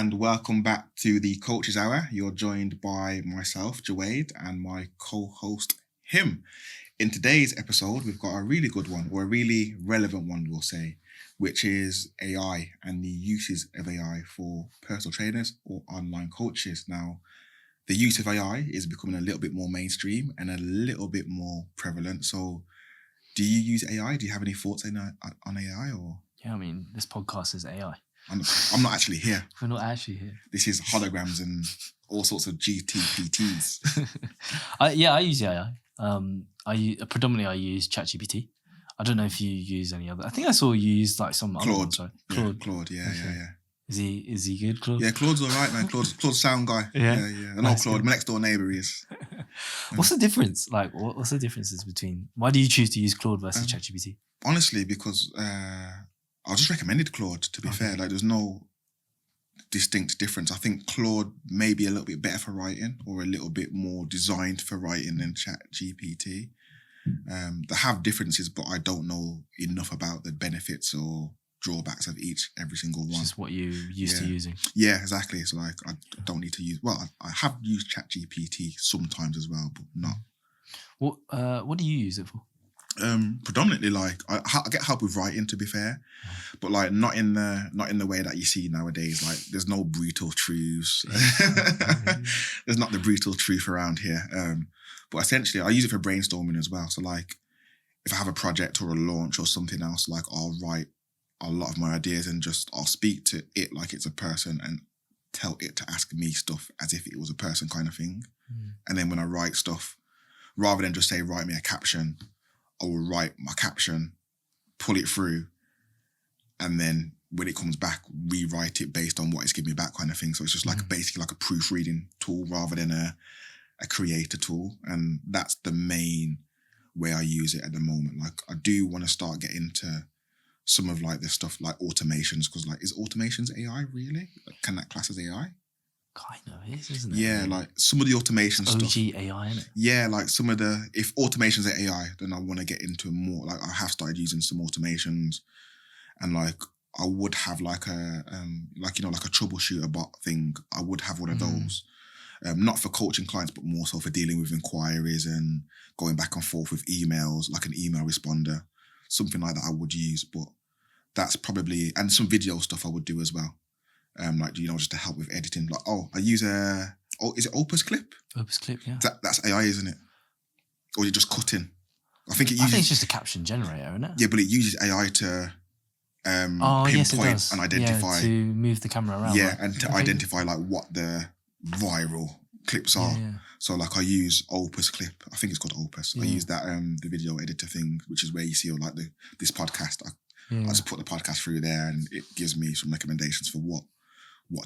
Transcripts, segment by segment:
and welcome back to the Coaches Hour. You're joined by myself, Jewade, and my co-host, Hym. In today's episode, we've got a really good one, or a really relevant one, we'll say, which is AI and the uses of AI for personal trainers or online coaches. Now, the use of AI is becoming a little bit more mainstream and a little bit more prevalent. So, do you use AI? Do you have any thoughts on AI? Or yeah, I mean, this podcast is AI. I'm not actually here. We're not actually here. This is holograms and all sorts of GTPTs. I use AI. Predominantly I use ChatGPT. I don't know if you use any other. I think I saw you use like some Claude. other ones, right? Claude. Yeah. Is he good, Claude? Yeah, Claude's all right, man. Claude's sound guy. Yeah. I know Claude. My next door neighbour is. What's the difference? Like, what's the differences between? Why do you choose to use Claude versus ChatGPT? Honestly, because I just recommended Claude. To be fair, like there's no distinct difference. I think Claude may be a little bit better for writing, or a little bit more designed for writing than ChatGPT. They have differences, but I don't know enough about the benefits or drawbacks of every single one. Just what you used to using. Yeah, exactly. It's like I don't need to use. Well, I have used ChatGPT sometimes as well, but not. What do you use it for? Predominantly, like I get help with writing, to be fair, but like not in the way that you see nowadays. Like there's no brutal truths. There's not the brutal truth around here. But essentially, I use it for brainstorming as well. So like, if I have a project or a launch or something else, like I'll write a lot of my ideas and I'll speak to it like it's a person and tell it to ask me stuff as if it was a person kind of thing. And then when I write stuff, rather than just say, write me a caption, I will write my caption, pull it through, and then when it comes back, rewrite it based on what it's giving me back kind of thing. So it's just like basically like a proofreading tool rather than a creator tool. And that's the main way I use it at the moment. Like I do want to start getting into some of like the stuff like automations, because like, is automations AI really? Like, can that class as AI? Kind of is, isn't it? Yeah, like some of the automation stuff. OG AI, isn't it? Yeah, like some of the, if automations are AI, then I want to get into more. Like I have started using some automations, and like I would have like a like a troubleshooter bot thing. I would have one of those, not for coaching clients, but more so for dealing with inquiries and going back and forth with emails, like an email responder, something like that I would use. But that's probably, and some video stuff I would do as well. Like, just to help with editing. Like, I use is it Opus Clip? Opus Clip, yeah. That's AI, isn't it? Or you're just cutting? I think it's just a caption generator, isn't it? Yeah, but it uses AI to pinpoint and identify. Yeah, to move the camera around. Yeah, right? And to identify like what the viral clips are. Yeah. So like I use Opus Clip. I think it's called Opus. I use that the video editor thing, which is where you see all like this podcast. I just put the podcast through there, and it gives me some recommendations for what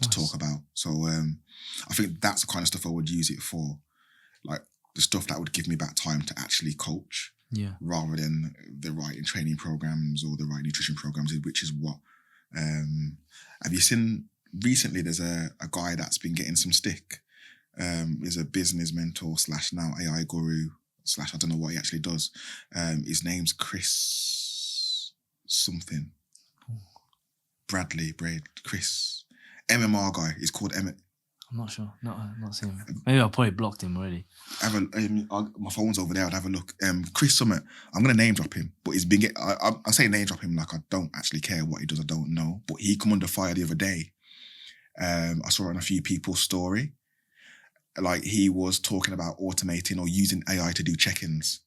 to talk about. So I think that's the kind of stuff I would use it for, like the stuff that would give me back time to actually coach, rather than the writing training programs or the writing nutrition programs, which is what have you seen recently? There's a guy that's been getting some stick. Is a business mentor / now AI guru / I don't know what he actually does. His name's Chris something. Chris. MMR guy. He's called I'm not sure. Not seeing him. Maybe I probably blocked him already. My phone's over there. I'd have a look. Chris Summit. I'm gonna name drop him, but he's been I say name drop him like I don't actually care what he does. I don't know, but he come under fire the other day. I saw it on a few people's story. Like he was talking about automating or using AI to do check-ins.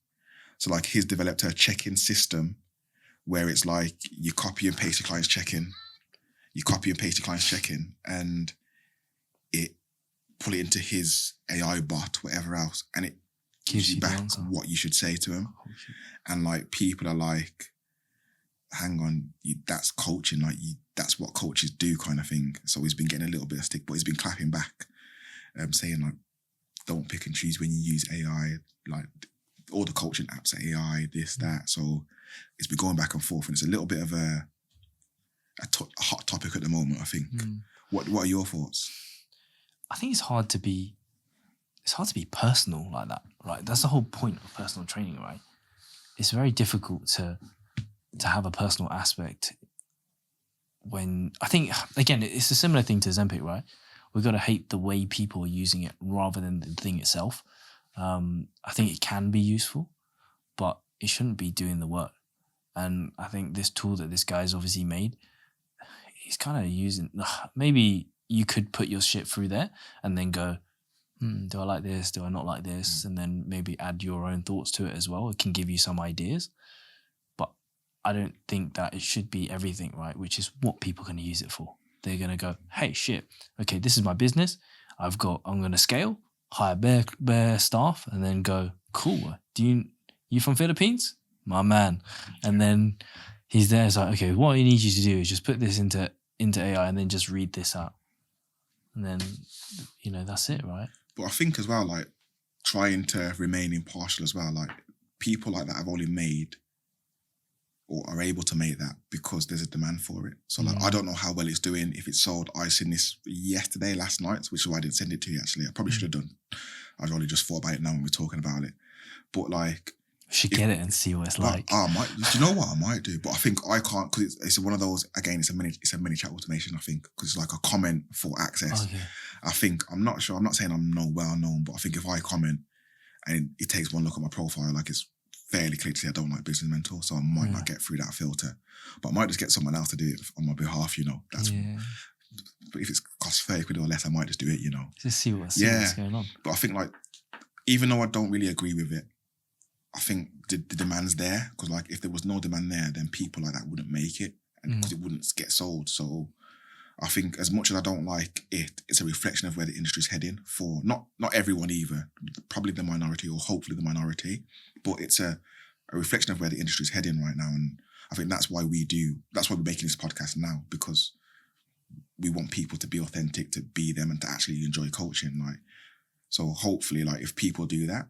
So like he's developed a check-in system where it's like you copy and paste your client's check-in. And it pull it into his AI bot, whatever else, and it gives you back what you should say to him. And like people are like, hang on, that's coaching, like that's what coaches do kind of thing. So he's been getting a little bit of stick, but he's been clapping back, saying like, don't pick and choose when you use AI, like all the coaching apps are AI, this, that. So it's been going back and forth, and it's a little bit of a hot topic at the moment, I think. What are your thoughts? I think it's hard to be personal like that, right? That's the whole point of personal training, right? It's very difficult to have a personal aspect when I think, again, it's a similar thing to Ozempic, right? We've got to hate the way people are using it rather than the thing itself. I think it can be useful, but it shouldn't be doing the work. And I think this tool that this guy's obviously made, he's kind of using, maybe you could put your shit through there and then go, do I like this? Do I not like this? And then maybe add your own thoughts to it as well. It can give you some ideas. But I don't think that it should be everything, right? Which is what people are going to use it for. They're going to go, hey, shit, okay, this is my business. I'm going to scale, hire bare staff, and then go, cool. You from Philippines? My man. And then he's there. It's like, okay, what I need you to do is just put this into AI and then just read this out. And then, that's it, right? But I think as well, like, trying to remain impartial as well, like, people like that have only made or are able to make that because there's a demand for it. So, like, I don't know how well it's doing. If it sold, I seen this last night, which is why I didn't send it to you, actually. I probably should have done. I've only just thought about it now when we're talking about it. But, like... We should get it and see what it's like. I might. Do you know what I might do? But I think I can't, because it's one of those, again, it's a mini chat automation, I think, because it's like a comment for access. Okay. I think, I'm not sure, I'm not saying I'm well known, but I think if I comment and it takes one look at my profile, like, it's fairly clear to say I don't like business mentors, so I might not get through that filter. But I might just get someone else to do it on my behalf, That's. But if it's cost 30 quid or less, I might just do it, Just see what's going on. But I think, like, even though I don't really agree with it, I think the demand's there, because, like, if there was no demand there, then people like that wouldn't make it, and because it wouldn't get sold. So I think, as much as I don't like it, it's a reflection of where the industry's heading for not everyone either, probably the minority or hopefully the minority, but it's a reflection of where the industry's heading right now. And I think that's why we're making this podcast now, because we want people to be authentic, to be them, and to actually enjoy coaching. Like, so hopefully, like, if people do that,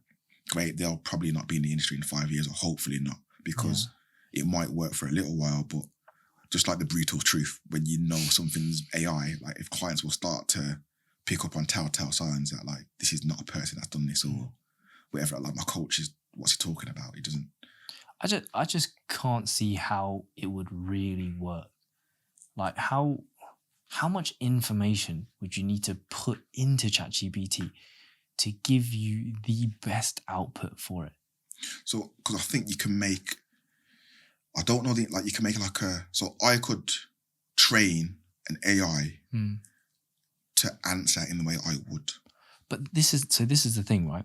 great, they'll probably not be in the industry in 5 years, or hopefully not, because it might work for a little while, but just like the brutal truth, when something's AI, like, if clients will start to pick up on telltale signs that, like, this is not a person that's done this or whatever, like, my coach is, what's he talking about? He doesn't. I just can't see how it would really work. Like, how much information would you need to put into ChatGPT to give you the best output for it? So, because I think you can make, I don't know, you can make like so I could train an AI to answer in the way I would. But this is the thing, right?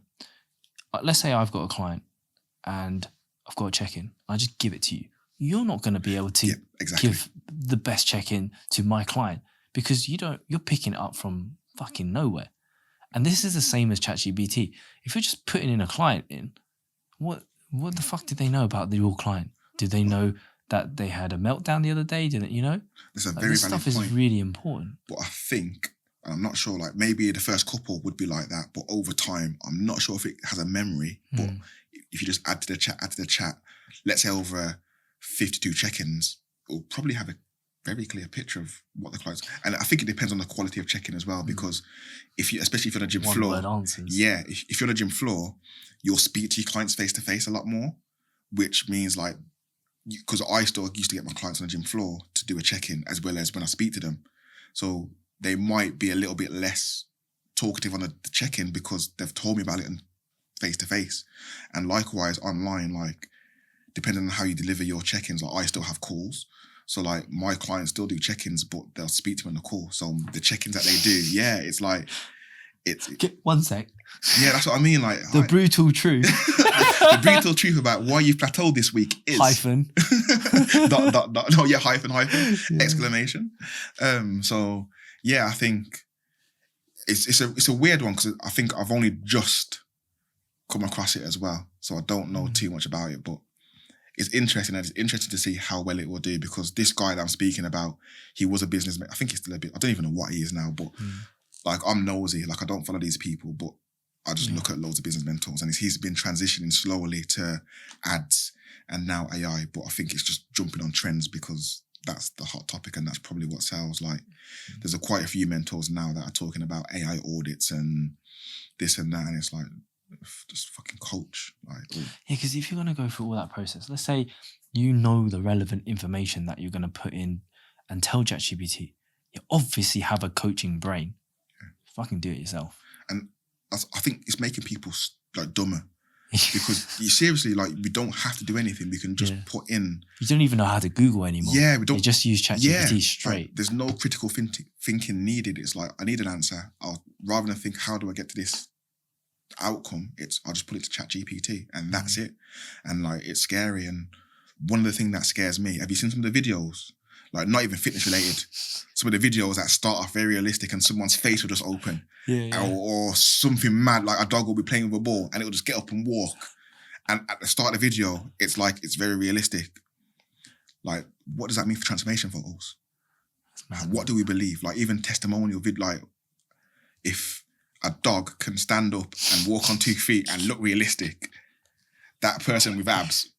Let's say I've got a client and I've got a check-in. I just give it to you. You're not going to be able to give the best check-in to my client, because you're picking it up from fucking nowhere. And this is the same as ChatGPT. If you're just putting in a client in, what the fuck did they know about your client? Did they know that they had a meltdown the other day? Didn't you know? It's a very this valid stuff point. is really important. But I think, and I'm not sure, like, maybe the first couple would be like that, but over time, I'm not sure if it has a memory. But if you just add to the chat, let's say over 52 check-ins, it'll probably have a very clear picture of what the clients. And I think it depends on the quality of check-in as well, because especially if you're on a gym floor, if you're on a gym floor, you'll speak to your clients face to face a lot more, which means, like, because I still used to get my clients on the gym floor to do a check-in as well as when I speak to them. So they might be a little bit less talkative on the check-in because they've told me about it and face to face. And likewise online, like, depending on how you deliver your check-ins, like, I still have calls. So, like, my clients still do check-ins, but they'll speak to me on the call. So the check-ins that they do, it's like, one sec. Yeah, that's what I mean. Like, the brutal truth. The brutal truth about why you've plateaued this week is hyphen. Hyphen. Yeah. Exclamation. So yeah, I think it's a weird one, because I think I've only just come across it as well. So I don't know too much about it, but it's interesting, and it's interesting to see how well it will do, because this guy that I'm speaking about, he was a businessman. I think he's still a bit, I don't even know what he is now, but like, I'm nosy. Like, I don't follow these people, but I just look at loads of business mentors, and he's been transitioning slowly to ads and now AI. But I think it's just jumping on trends because that's the hot topic, and that's probably what sells. Like, there's quite a few mentors now that are talking about AI audits and this and that, and it's like, just fucking coach. Like, yeah, because if you're going to go through all that process, let's say you know the relevant information that you're going to put in and tell ChatGPT, you obviously have a coaching brain. Yeah. Fucking do it yourself. And I think it's making people like dumber. Because you seriously, like, we don't have to do anything. We can just put in. You don't even know how to Google anymore. Yeah, we don't. You just use ChatGPT straight. Like, there's no critical thinking needed. It's like, I need an answer. Rather than think, how do I get to this outcome? I'll just put it to ChatGPT, and that's it. And like, it's scary. And one of the things that scares me, have you seen some of the videos? Like, not even fitness related. Some of the videos that start off very realistic and someone's face will just open. Or something mad, like a dog will be playing with a ball and it will just get up and walk. And at the start of the video, it's like, it's very realistic. Like, what does that mean for transformation photos? What do we believe? Like, even testimonial like, if a dog can stand up and walk on 2 feet and look realistic, that person with abs,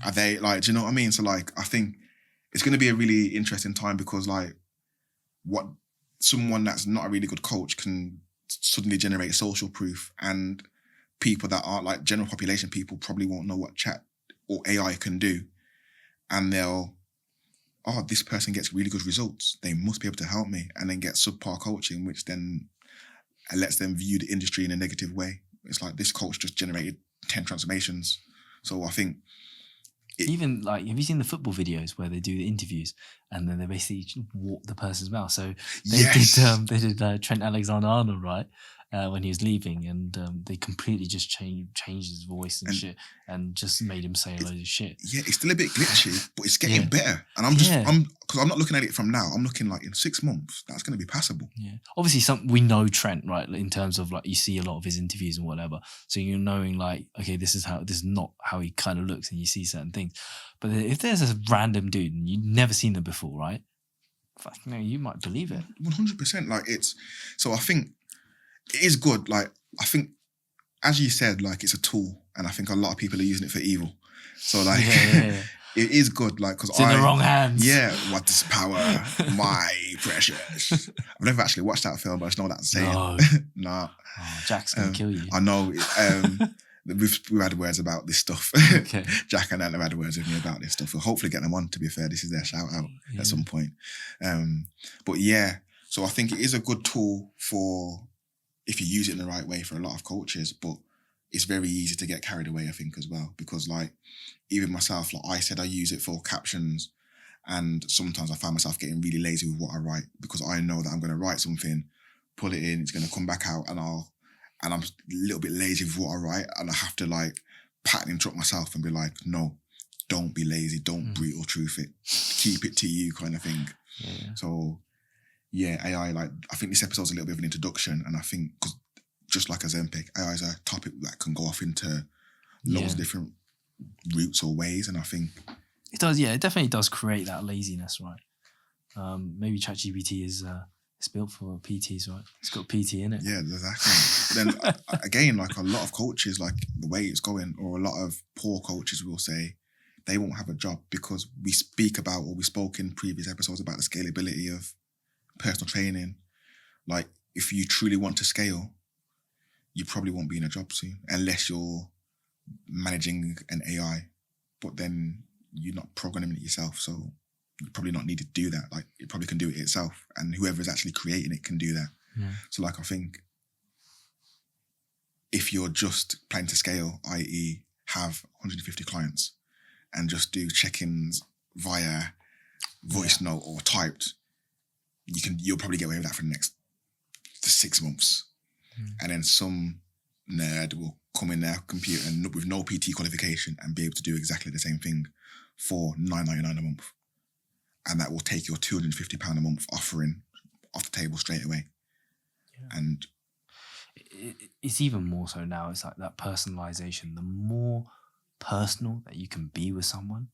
are they, like, do you know what I mean? So like, I think it's going to be a really interesting time, because like, what someone that's not a really good coach can suddenly generate social proof, and people that aren't like general population people probably won't know what chat or AI can do. And they'll, this person gets really good results, they must be able to help me, and then get subpar coaching, which then lets them view the industry in a negative way. It's like, this coach just generated 10 transformations. So I think even like, have you seen the football videos where they do the interviews and then they basically walk the person's mouth? So they did Trent Alexander-Arnold, right? When he was leaving, and they completely just changed his voice and shit, and just made him say a load of shit. Yeah, it's still a bit glitchy, but it's getting better. And I'm because I'm not looking at it from now. I'm looking like, in 6 months, that's going to be passable. Yeah, obviously, we know Trent, right? In terms of like, you see a lot of his interviews and whatever, so you're knowing like, okay, this is not how he kind of looks, and you see certain things. But if there's a random dude and you've never seen them before, right? Fuck, no, you might believe it. 100%. Like, so I think it is good. Like, I think, as you said, like, it's a tool, and I think a lot of people are using it for evil. So like, it is good. Like, because it's in the wrong hands. Yeah, what is power, my precious. I've never actually watched that film, but I just know what that's saying. No. Nah. Oh, Jack's gonna kill you. I know. We've had words about this stuff. Okay. Jack and Anna have had words with me about this stuff. We'll hopefully get them on, to be fair. This is their shout out at some point. But yeah, so I think it is a good tool for, if you use it in the right way, for a lot of coaches, but it's very easy to get carried away, I think, as well. Because like, even myself, like I said, I use it for captions, and sometimes I find myself getting really lazy with what I write, because I know that I'm going to write something, pull it in, it's going to come back out, and I'm a little bit lazy with what I write, and I have to like pat and interrupt myself and be like, no, don't be lazy, don't brutal truth it, keep it to you, kind of thing. Yeah. So yeah, AI, like, I think this episode's a little bit of an introduction, and I think, because just like Ozempic, AI is a topic that can go off into loads of different routes or ways, and I think it does. Yeah, it definitely does create that laziness, right? Maybe ChatGPT is it's built for PTs, right? It's got PT in it. Yeah, exactly. But then again, like, a lot of coaches, like the way it's going, or a lot of poor coaches will say they won't have a job, because we speak about, or we spoke in previous episodes about the scalability of personal training. Like, if you truly want to scale, you probably won't be in a job soon, unless you're managing an AI, but then you're not programming it yourself, so you probably not need to do that. Like, it probably can do it itself, and whoever is actually creating it can do that. Yeah. So like, I think if you're just planning to scale, i.e. have 150 clients and just do check-ins via voice note or typed, you'll probably get away with that for the next 6 months. And then some nerd will come in their computer and with no PT qualification and be able to do exactly the same thing for $9.99 a month. And that will take your £250 a month offering off the table straight away. Yeah. And it's even more so now. It's like that personalization. The more personal that you can be with someone,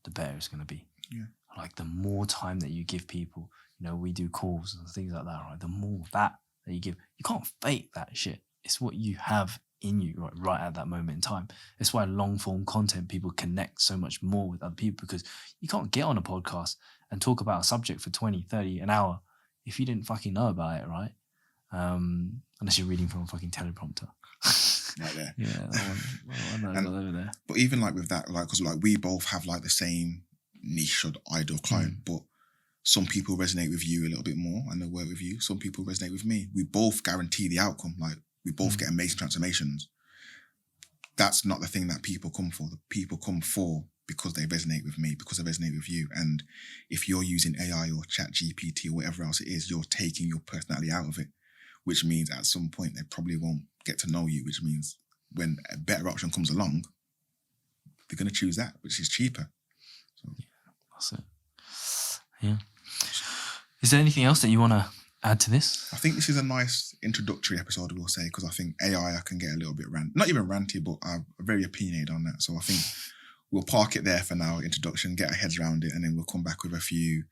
the better it's going to be. Yeah. Like, the more time that you give people, we do calls and things like that, right? The more that you give, you can't fake that shit. It's what you have in you right at that moment in time. It's why long form content, people connect so much more with other people, because you can't get on a podcast and talk about a subject for 20, 30, an hour if you didn't fucking know about it, right? Unless you're reading from a fucking teleprompter. Right there. Yeah, that one over there. But even like with that, like, because like we both have like the same niche or ideal client, but some people resonate with you a little bit more and they work with you. Some people resonate with me. We both guarantee the outcome. Like, we both get amazing transformations. That's not the thing that people come for. The people come for because they resonate with me, because they resonate with you. And if you're using AI or ChatGPT or whatever else it is, you're taking your personality out of it, which means at some point they probably won't get to know you, which means when a better option comes along, they're going to choose that, which is cheaper. So. Yeah, that's it. Yeah. Is there anything else that you want to add to this? I think this is a nice introductory episode, we'll say, because I think AI, I can get a little bit not even ranty, but I'm very opinionated on that. So I think we'll park it there for now, introduction, get our heads around it, and then we'll come back with a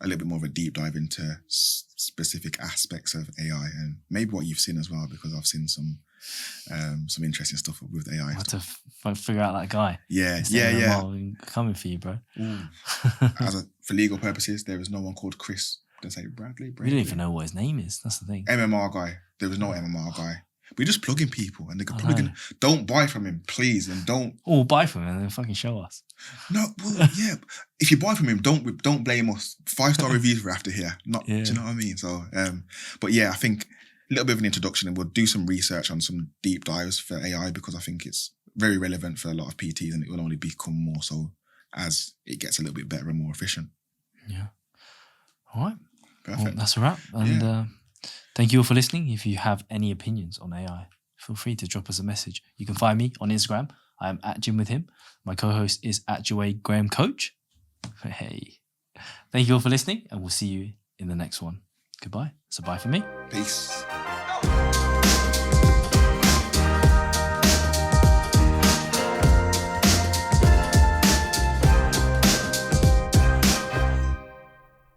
little bit more of a deep dive into specific aspects of AI and maybe what you've seen as well, because I've seen some interesting stuff with AI. I have to figure out that guy. Yeah. Coming for you, bro. For legal purposes, there is no one called Chris. Did I say Bradley? We don't even know what his name is. That's the thing. MMR guy. There was no MMR guy. We're just plugging people, and they're probably don't buy from him, please, and don't. Or buy from him and then fucking show us. No, well, yeah. If you buy from him, don't blame us. 5-star reviews we're after here. Do you know what I mean? So, but yeah, I think a little bit of an introduction, and we'll do some research on some deep dives for AI, because I think it's very relevant for a lot of PTs, and it will only become more so as it gets a little bit better and more efficient. Yeah. All right. Perfect. Well, that's a wrap. And thank you all for listening. If you have any opinions on AI, feel free to drop us a message. You can find me on Instagram. I am at Gym with Him. My co-host is at Jewade Graham Coach. Hey. Thank you all for listening, and we'll see you in the next one. Goodbye. So bye for me. Peace.